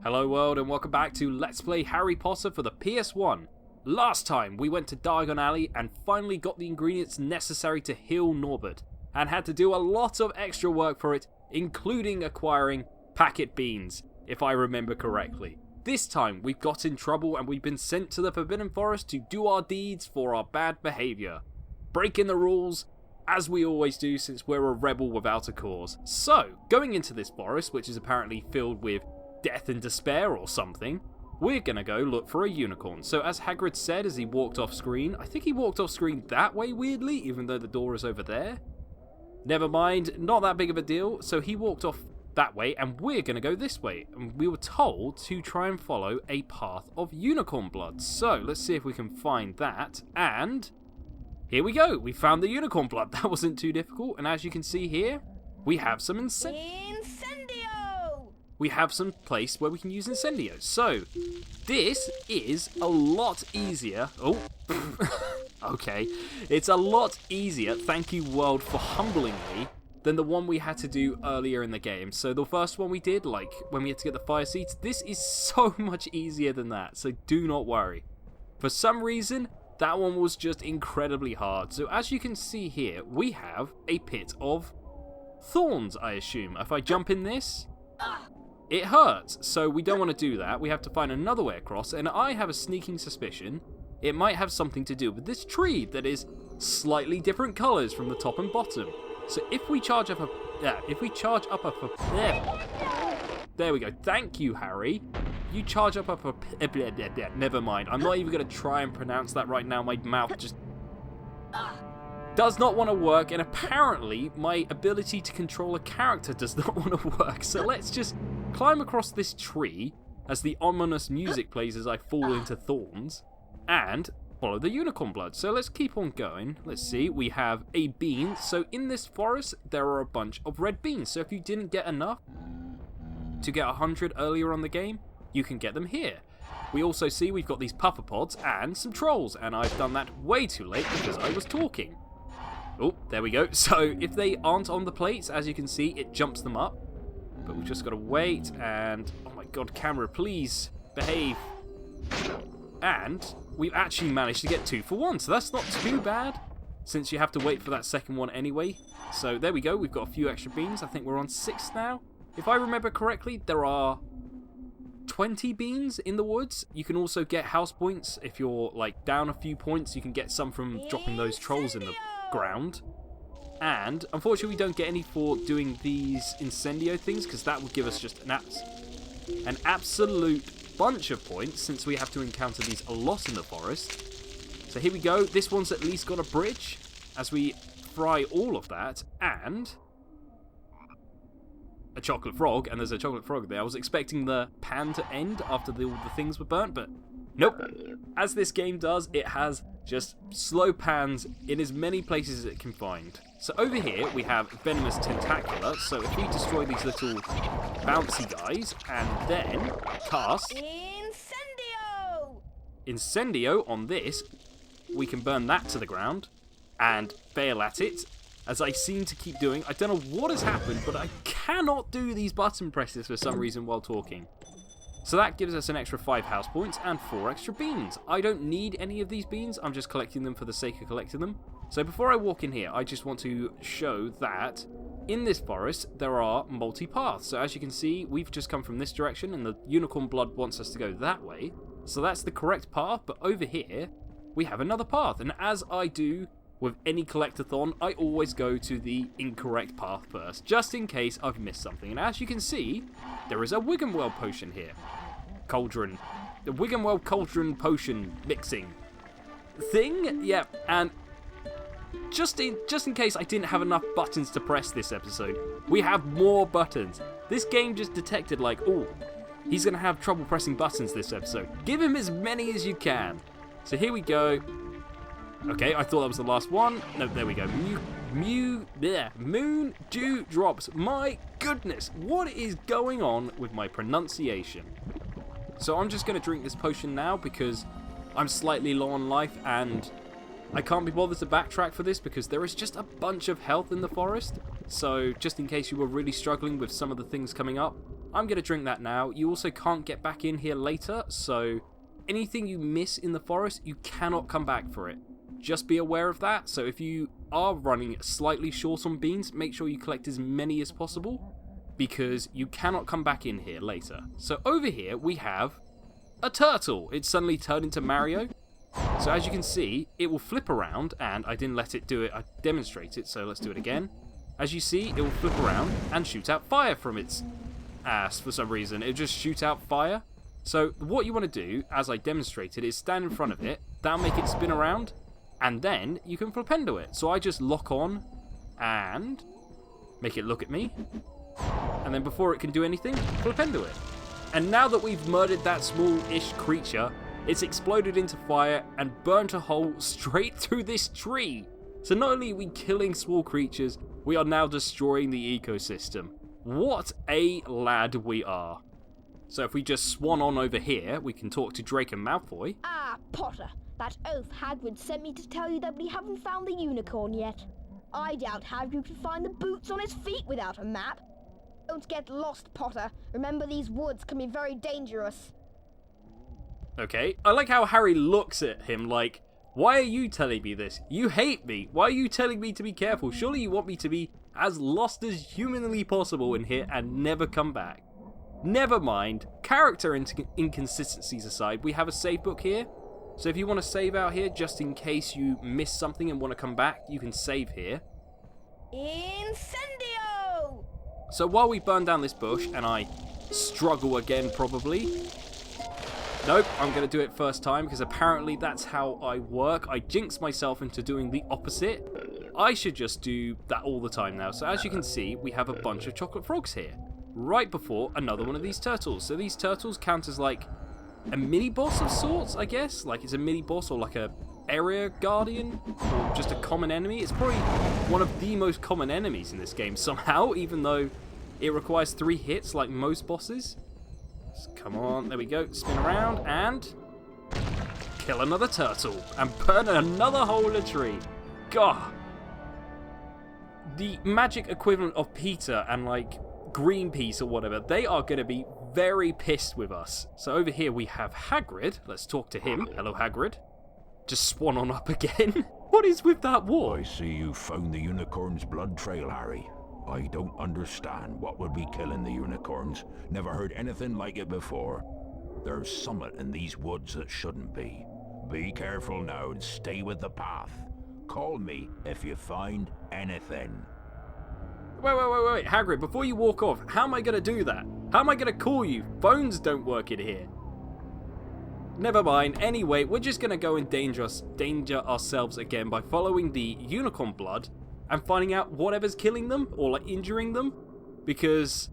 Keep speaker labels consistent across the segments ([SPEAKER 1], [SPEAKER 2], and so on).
[SPEAKER 1] Hello world and welcome back to Let's Play Harry Potter for the PS1. Last time we went to Diagon Alley and finally got the ingredients necessary to heal Norbert, and had to do a lot of extra work for it, including acquiring packet beans, if I remember correctly. This time we've got in trouble and we've been sent to the Forbidden Forest to do our deeds for our bad behaviour. Breaking the rules, as we always do since we're a rebel without a cause. So, going into this forest, which is apparently filled with death and despair or something, we're gonna go look for a unicorn. So as Hagrid said as he walked off screen, I think he walked off screen that way weirdly, even though the door is over there. Never mind, not that big of a deal. So he walked off that way and we're gonna go this way. And we were told to try and follow a path of unicorn blood. So let's see if we can find that. And here we go, we found the unicorn blood. That wasn't too difficult. And as you can see here, we have some we have some place where we can use Incendio. So, this is a lot easier. Oh, okay. It's a lot easier, thank you world for humbling me, than the one we had to do earlier in the game. So the first one we did, like when we had to get the fire seeds, this is so much easier than that. So do not worry. For some reason, that one was just incredibly hard. So as you can see here, we have a pit of thorns, I assume. If I jump in this, it hurts, so we don't want to do that. We have to find another way across, and I have a sneaking suspicion it might have something to do with this tree that is slightly different colours from the top and bottom. So if we charge up there we go. Thank you, Harry. You charge up never mind. I'm not even going to try and pronounce that right now. My mouth just does not want to work, and apparently my ability to control a character does not want to work. So let's just climb across this tree as the ominous music plays as I fall into thorns and follow the unicorn blood. So let's keep on going. Let's see, we have a bean. So in this forest there are a bunch of red beans. So if you didn't get enough to get 100 earlier on the game, you can get them here. We also see we've got these puffer pods and some trolls, and I've done that way too late because I was talking. Oh, there we go. So if they aren't on the plates, as you can see, it jumps them up. But we've just got to wait and... oh my god, camera, please behave. And we've actually managed to get 2 for 1, so that's not too bad, since you have to wait for that second one anyway. So there we go, we've got a few extra beans. I think we're on 6 now. If I remember correctly, there are 20 beans in the woods. You can also get house points. If you're like down a few points, you can get some from dropping those trolls in the ground. And unfortunately we don't get any for doing these Incendio things, because that would give us just an absolute bunch of points, since we have to encounter these a lot in the forest. So here we go, this one's at least got a bridge as we fry all of that, and a chocolate frog, and there's a chocolate frog there. I was expecting the pan to end after all the things were burnt, but nope. As this game does, it has just slow pans in as many places as it can find. So over here we have Venomous Tentacular, so if we destroy these little bouncy guys and then cast Incendio on this, we can burn that to the ground and fail at it, as I seem to keep doing. I don't know what has happened, but I cannot do these button presses for some reason while talking. So that gives us an extra 5 house points and 4 extra beans. I don't need any of these beans, I'm just collecting them for the sake of collecting them. So before I walk in here, I just want to show that in this forest there are multi-paths. So as you can see, we've just come from this direction and the unicorn blood wants us to go that way. So that's the correct path, but over here we have another path. And as I do with any collectathon, I always go to the incorrect path first, just in case I've missed something. And as you can see, there is a Wiggenweld potion here. Cauldron. The Wiggenweld cauldron potion mixing thing? Yep, and just in case I didn't have enough buttons to press this episode, we have more buttons. This game just detected like, oh, he's going to have trouble pressing buttons this episode. Give him as many as you can. So here we go. Okay, I thought that was the last one. No, there we go. Moon Dew Drops. My goodness, what is going on with my pronunciation? So I'm just going to drink this potion now because I'm slightly low on life and I can't be bothered to backtrack for this because there is just a bunch of health in the forest. So just in case you were really struggling with some of the things coming up, I'm going to drink that now. You also can't get back in here later, so anything you miss in the forest, you cannot come back for it. Just be aware of that. So if you are running slightly short on beans, make sure you collect as many as possible, because you cannot come back in here later. So over here we have a turtle. It's suddenly turned into Mario. So as you can see, it will flip around, and I didn't let it do it, I demonstrated, so let's do it again. As you see, it will flip around and shoot out fire from its ass for some reason. It'll just shoot out fire. So what you want to do, as I demonstrated, is stand in front of it, that'll make it spin around, and then you can flipendo it. So I just lock on and make it look at me, and then before it can do anything, flipendo it. And now that we've murdered that small-ish creature, it's exploded into fire and burnt a hole straight through this tree. So not only are we killing small creatures, we are now destroying the ecosystem. What a lad we are. So if we just swan on over here, we can talk to Drake and Malfoy.
[SPEAKER 2] Ah, Potter, that oath Hagrid sent me to tell you that we haven't found the unicorn yet. I doubt Hagrid could find the boots on his feet without a map. Don't get lost, Potter. Remember, these woods can be very dangerous.
[SPEAKER 1] Okay, I like how Harry looks at him like, why are you telling me this? You hate me. Why are you telling me to be careful? Surely you want me to be as lost as humanly possible in here and never come back. Never mind. Character inconsistencies aside, we have a save book here. So if you want to save out here, just in case you miss something and want to come back, you can save here.
[SPEAKER 2] Incendio!
[SPEAKER 1] So while we burn down this bush, and I struggle again probably... Nope, I'm going to do it first time, because apparently that's how I work. I jinx myself into doing the opposite. I should just do that all the time now. So as you can see, we have a bunch of chocolate frogs here, right before another one of these turtles. So these turtles count as like a mini-boss of sorts, I guess. Like it's a mini-boss or like a area guardian or just a common enemy. It's probably one of the most common enemies in this game somehow, even though it requires 3 hits like most bosses. Come on, there we go. Spin around and kill another turtle and burn another hole in a tree. God. The magic equivalent of Peter and like Greenpeace or whatever, they are going to be very pissed with us. So over here we have Hagrid. Let's talk to him. Hello, Hagrid. Just swan on up again. What is with that wall?
[SPEAKER 3] I see you found the unicorn's blood trail, Harry. I don't understand what would be killing the unicorns. Never heard anything like it before. There's summit in these woods that shouldn't be. Be careful now and stay with the path. Call me if you find anything.
[SPEAKER 1] Wait, Hagrid, before you walk off, how am I going to do that? How am I going to call you? Phones don't work in here. Never mind. Anyway, we're just going to go and danger ourselves again by following the unicorn blood and finding out whatever's killing them or like injuring them, because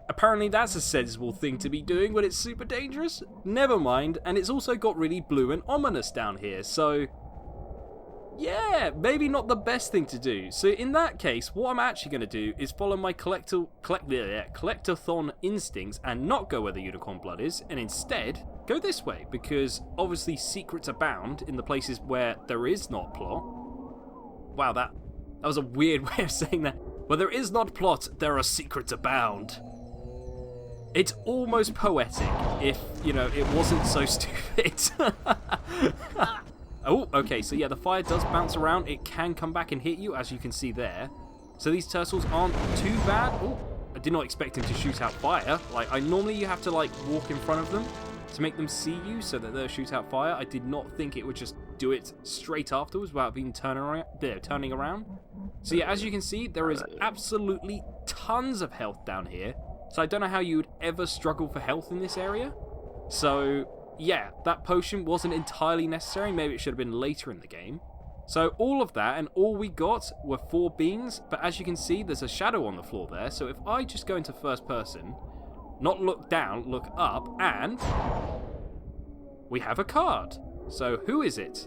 [SPEAKER 1] apparently that's a sensible thing to be doing when it's super dangerous. Never mind. And it's also got really blue and ominous down here, so yeah, maybe not the best thing to do. So in that case, what I'm actually going to do is follow my collectathon instincts and not go where the unicorn blood is, and instead go this way, because obviously secrets abound in the places where there is not plot. Wow, that was a weird way of saying that. Where there is not plot, there are secrets abound. It's almost poetic if, you know, it wasn't so stupid. Oh, okay, so yeah, the fire does bounce around. It can come back and hit you, as you can see there. So these turtles aren't too bad. Oh, I did not expect him to shoot out fire. Like, normally you have to, like, walk in front of them to make them see you so that they'll shoot out fire. I did not think it would just do it straight afterwards without being turning around. So yeah, as you can see, there is absolutely tons of health down here. So I don't know how you would ever struggle for health in this area. So yeah, that potion wasn't entirely necessary. Maybe it should have been later in the game. So all of that, and all we got were 4 beans. But as you can see, there's a shadow on the floor there. So if I just go into first person, not look down, look up, and we have a card. So who is it?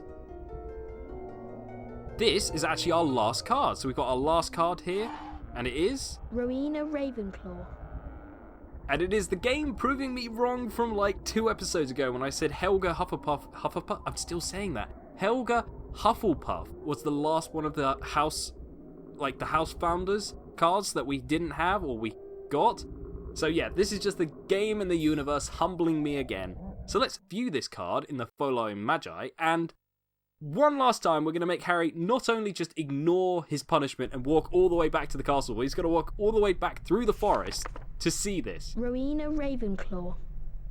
[SPEAKER 1] This is actually our last card. So we've got our last card here, and it is
[SPEAKER 2] Rowena Ravenclaw.
[SPEAKER 1] And it is the game proving me wrong from like 2 episodes ago when I said Helga Hufflepuff, I'm still saying that. Helga Hufflepuff was the last one of the house, like the house founders cards that we didn't have or we got. So yeah, this is just the game and the universe humbling me again. So let's view this card in the Folio Magi, and one last time we're going to make Harry not only just ignore his punishment and walk all the way back to the castle, but he's going to walk all the way back through the forest to see this.
[SPEAKER 2] Rowena Ravenclaw,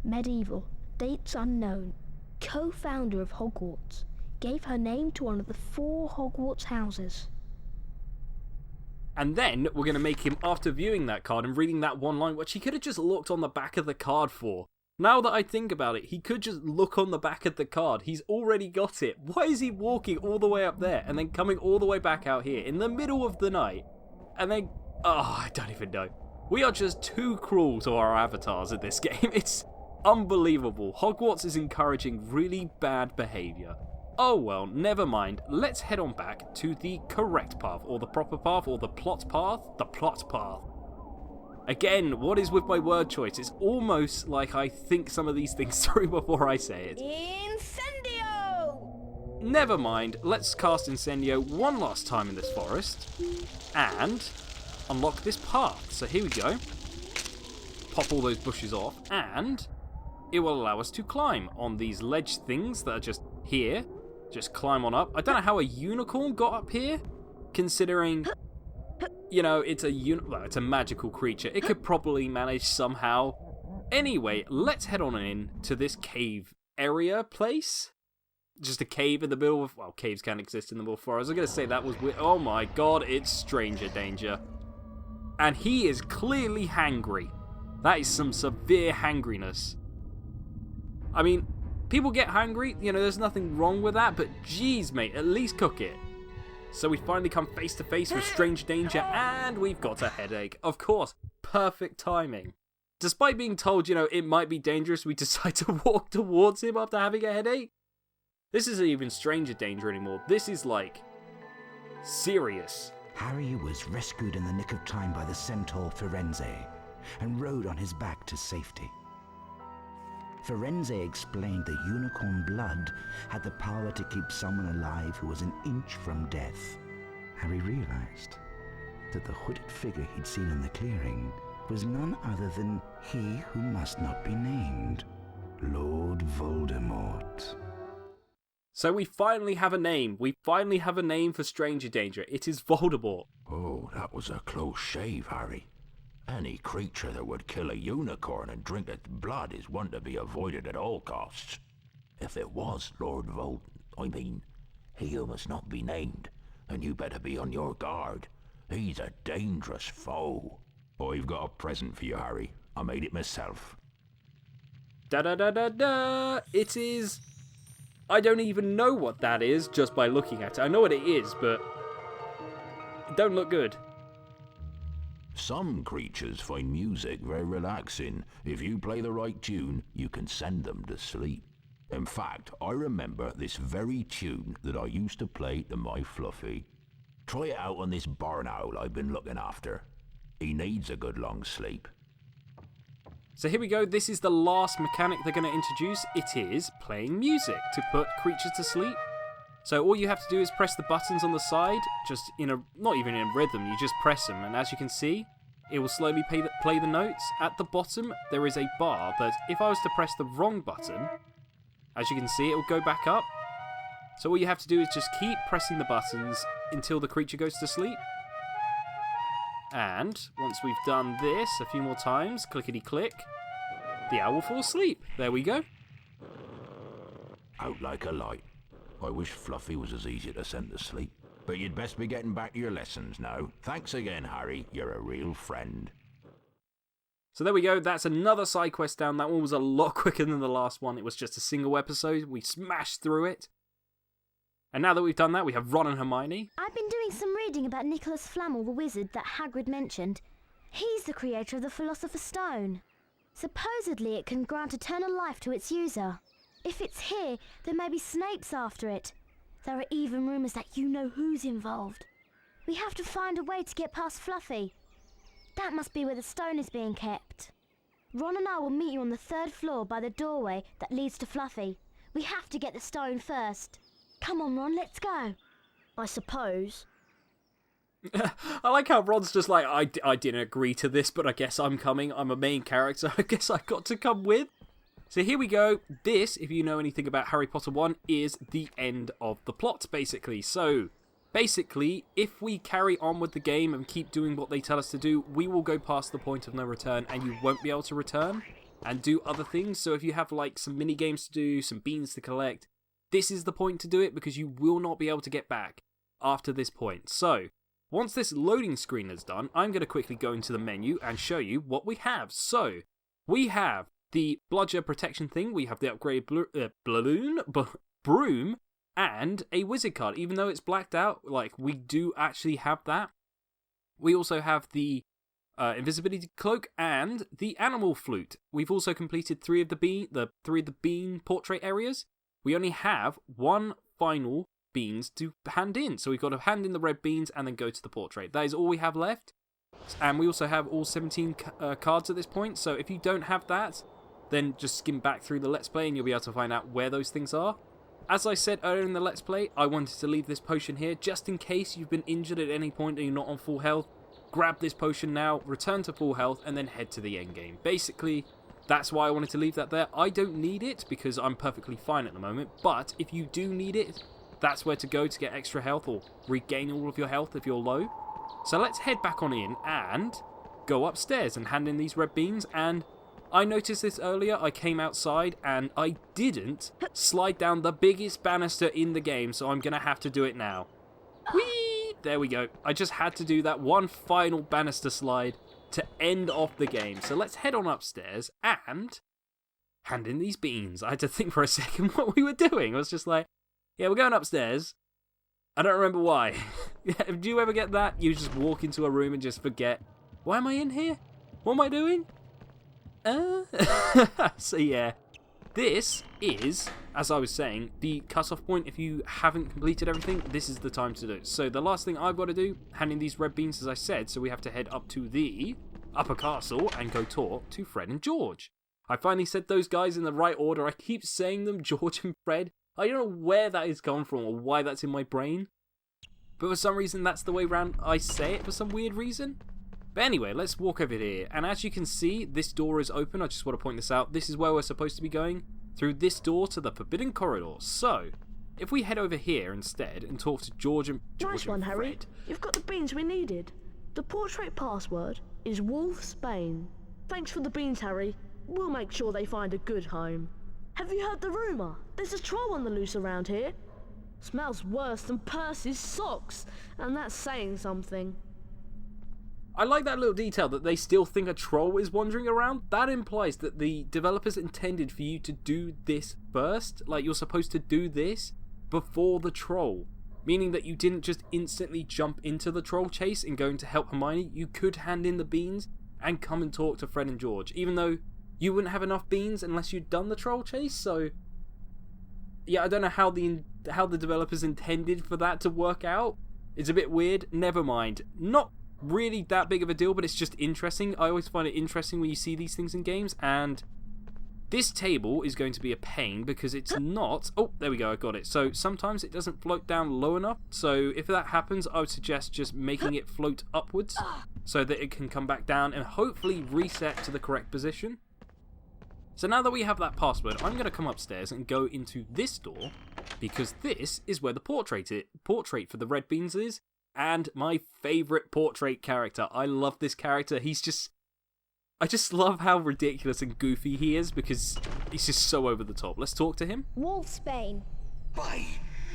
[SPEAKER 2] medieval, dates unknown, co-founder of Hogwarts, gave her name to one of the 4 Hogwarts houses.
[SPEAKER 1] And then we're going to make him, after viewing that card and reading that one line, which he could have just looked on the back of the card for. Now that I think about it, he could just look on the back of the card. He's already got it. Why is he walking all the way up there and then coming all the way back out here in the middle of the night? And then, I don't even know. We are just too cruel to our avatars in this game. It's unbelievable. Hogwarts is encouraging really bad behaviour. Oh well, never mind. Let's head on back to the correct path, or the proper path, or the plot path. The plot path. Again, what is with my word choice? It's almost like I think some of these things through before I say it.
[SPEAKER 2] Incendio!
[SPEAKER 1] Never mind, let's cast Incendio one last time in this forest, and unlock this path. So here we go. Pop all those bushes off, and it will allow us to climb on these ledge things that are just here. Just climb on up. I don't know how a unicorn got up here, considering, you know, it's a magical creature. It could probably manage somehow. Anyway, let's head on in to this cave area place. Just a cave in the middle of... Well, caves can exist in the middle of forest. I was going to say that was weird. Oh my god, it's stranger danger. And he is clearly hangry. That is some severe hangriness. I mean, people get hungry, you know, there's nothing wrong with that, but geez, mate, at least cook it. So we finally come face to face with strange danger, and we've got a headache. Of course, perfect timing. Despite being told, you know, it might be dangerous, we decide to walk towards him after having a headache. This isn't even stranger danger anymore. This is, like, serious.
[SPEAKER 4] Harry was rescued in the nick of time by the centaur Firenze, and rode on his back to safety. Firenze explained that unicorn blood had the power to keep someone alive who was an inch from death. Harry realized that the hooded figure he'd seen in the clearing was none other than he who must not be named, Lord Voldemort.
[SPEAKER 1] So we finally have a name. We finally have a name for stranger danger. It is Voldemort.
[SPEAKER 3] Oh, that was a close shave, Harry. Any creature that would kill a unicorn and drink its blood is one to be avoided at all costs. If it was Lord he who must not be named, and you better be on your guard. He's a dangerous foe. I've got a present for you, Harry. I made it myself.
[SPEAKER 1] Da-da-da-da-da! It is... I don't even know what that is just by looking at it. I know what it is, but it don't look good.
[SPEAKER 3] Some creatures find music very relaxing. If you play the right tune, you can send them to sleep. In fact, I remember this very tune that I used to play to my Fluffy. Try it out on this barn owl I've been looking after. He needs a good long sleep.
[SPEAKER 1] So here we go. This is the last mechanic they're going to introduce. It is playing music to put creatures to sleep. So all you have to do is press the buttons on the side, just in a, not even in rhythm, you just press them, and as you can see, it will slowly play the notes. At the bottom, there is a bar that if I was to press the wrong button, as you can see, it will go back up. So all you have to do is just keep pressing the buttons until the creature goes to sleep. And once we've done this a few more times, clickety-click, the owl will fall asleep. There we go.
[SPEAKER 3] Out like a light. I wish Fluffy was as easy to send to sleep. But you'd best be getting back to your lessons now. Thanks again, Harry. You're a real friend.
[SPEAKER 1] So there we go. That's another side quest down. That one was a lot quicker than the last one. It was just a single episode. We smashed through it. And now that we've done that, we have Ron and Hermione.
[SPEAKER 5] I've been doing some reading about Nicholas Flamel, the wizard that Hagrid mentioned. He's the creator of the Philosopher's Stone. Supposedly it can grant eternal life to its user. If it's here, then maybe Snape's after it. There are even rumours that you know who's involved. We have to find a way to get past Fluffy. That must be where the stone is being kept. Ron and I will meet you on the 3rd floor by the doorway that leads to Fluffy. We have to get the stone first. Come on, Ron, let's go.
[SPEAKER 2] I suppose.
[SPEAKER 1] I like how Ron's just like, I didn't agree to this, but I guess I'm coming. I'm a main character. I guess I got to come with. So here we go. This, if you know anything about Harry Potter 1, is the end of the plot, basically. So, basically, if we carry on with the game and keep doing what they tell us to do, we will go past the point of no return, and you won't be able to return and do other things. So if you have, like, some mini-games to do, some beans to collect, this is the point to do it, because you will not be able to get back after this point. So, once this loading screen is done, I'm going to quickly go into the menu and show you what we have. So, we have the bludger protection thing, we have the upgrade broom, and a wizard card. Even though it's blacked out, like, we do actually have that. We also have the invisibility cloak and the animal flute. We've also completed three of the bean portrait areas. We only have one final beans to hand in, so we've got to hand in the red beans and then go to the portrait. That is all we have left, and we also have all 17 cards at this point. So if you don't have that, then just skim back through the Let's Play and you'll be able to find out where those things are. As I said earlier in the Let's Play, I wanted to leave this potion here just in case you've been injured at any point and you're not on full health. Grab this potion now, return to full health, and then head to the end game. Basically, that's why I wanted to leave that there. I don't need it because I'm perfectly fine at the moment, but if you do need it, that's where to go to get extra health or regain all of your health if you're low. So let's head back on in and go upstairs and hand in these red beans. And I noticed this earlier, I came outside and I didn't slide down the biggest banister in the game, so I'm going to have to do it now. Whee! There we go. I just had to do that one final banister slide to end off the game. So let's head on upstairs and hand in these beans. I had to think for a second what we were doing. I was just like, yeah, we're going upstairs. I don't remember why. Do you ever get that? You just walk into a room and just forget, why am I in here? What am I doing? So yeah, this is, as I was saying, the cut-off point. If you haven't completed everything, this is the time to do it. So the last thing I've got to do, hand in these red beans, as I said, so we have to head up to the upper castle and go talk to Fred and George. I finally said those guys in the right order. I keep saying them, George and Fred. I don't know where that has gone from or why that's in my brain, but for some reason that's the way around I say it for some weird reason. But anyway, let's walk over here, and as you can see, this door is open. I just want to point this out. This is where we're supposed to be going, through this door to the Forbidden Corridor. So, if we head over here instead and talk to George and
[SPEAKER 6] Nice one,
[SPEAKER 1] Fred.
[SPEAKER 6] Harry. You've got the beans we needed. The portrait password is Wolfsbane. Thanks for the beans, Harry. We'll make sure they find a good home. Have you heard the rumour? There's a troll on the loose around here. Smells worse than Percy's socks, and that's saying something.
[SPEAKER 1] I like that little detail that they still think a troll is wandering around. That implies that the developers intended for you to do this first. Like, you're supposed to do this before the troll. Meaning that you didn't just instantly jump into the troll chase and going to help Hermione. You could hand in the beans and come and talk to Fred and George. Even though you wouldn't have enough beans unless you'd done the troll chase. So, yeah, I don't know how the developers intended for that to work out. It's a bit weird. Never mind. Not really that big of a deal, but it's just interesting. I always find it interesting when you see these things in games, and this table is going to be a pain because it's not... Oh, there we go, I got it. So sometimes it doesn't float down low enough, so if that happens, I would suggest just making it float upwards so that it can come back down and hopefully reset to the correct position. So now that we have that password, I'm going to come upstairs and go into this door, because this is where the portrait for the red beans is, and my favourite portrait character. I love this character. I just love how ridiculous and goofy he is, because he's just so over the top. Let's talk to him.
[SPEAKER 2] Wolfsbane.
[SPEAKER 3] By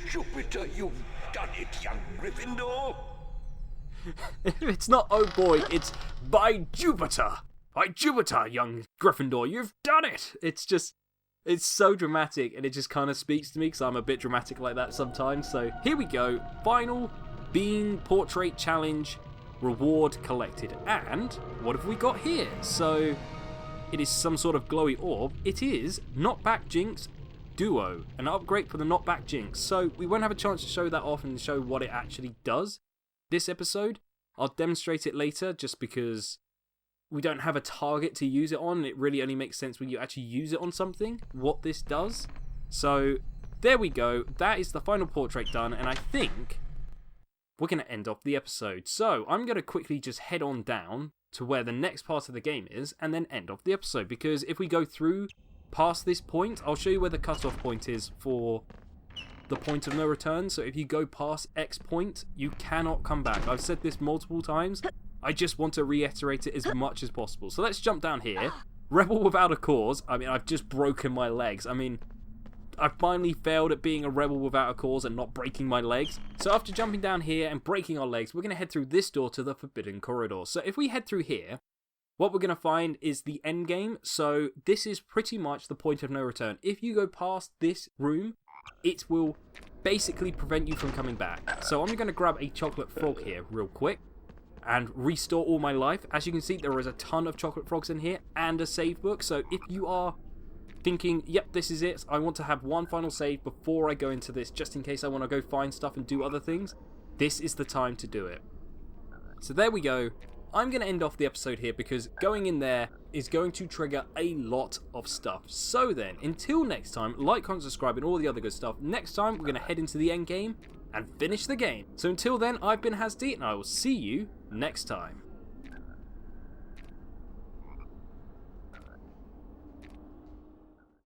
[SPEAKER 3] Jupiter, you've done it, young Gryffindor!
[SPEAKER 1] It's not oh boy, it's by Jupiter! By Jupiter, young Gryffindor, you've done it! It's so dramatic, and it just kind of speaks to me, because I'm a bit dramatic like that sometimes. So here we go, final Bean Portrait Challenge reward collected. And what have we got here? So it is some sort of glowy orb. It is Knockback Jinx Duo, an upgrade for the Knockback Jinx. So we won't have a chance to show that off and show what it actually does this episode. I'll demonstrate it later, just because we don't have a target to use it on. It really only makes sense when you actually use it on something, what this does. So there we go. That is the final portrait done, and I think we're going to end off the episode. So I'm going to quickly just head on down to where the next part of the game is and then end off the episode, because if we go through past this point, I'll show you where the cutoff point is for the point of no return. So if you go past X point, you cannot come back. I've said this multiple times. I just want to reiterate it as much as possible. So let's jump down here. Rebel without a cause. I mean, I've just broken my legs. I mean, I finally failed at being a rebel without a cause and not breaking my legs. So after jumping down here and breaking our legs, we're going to head through this door to the Forbidden Corridor. So if we head through here, what we're going to find is the end game. So this is pretty much the point of no return. If you go past this room, it will basically prevent you from coming back. So I'm going to grab a chocolate frog here real quick and restore all my life. As you can see, there is a ton of chocolate frogs in here and a save book. So if you are thinking, yep, this is it, I want to have one final save before I go into this, just in case I want to go find stuff and do other things, this is the time to do it. So there we go. I'm going to end off the episode here because going in there is going to trigger a lot of stuff. So then, until next time, like, comment, subscribe, and all the other good stuff. Next time, we're going to head into the end game and finish the game. So until then, I've been HazzD, and I will see you next time.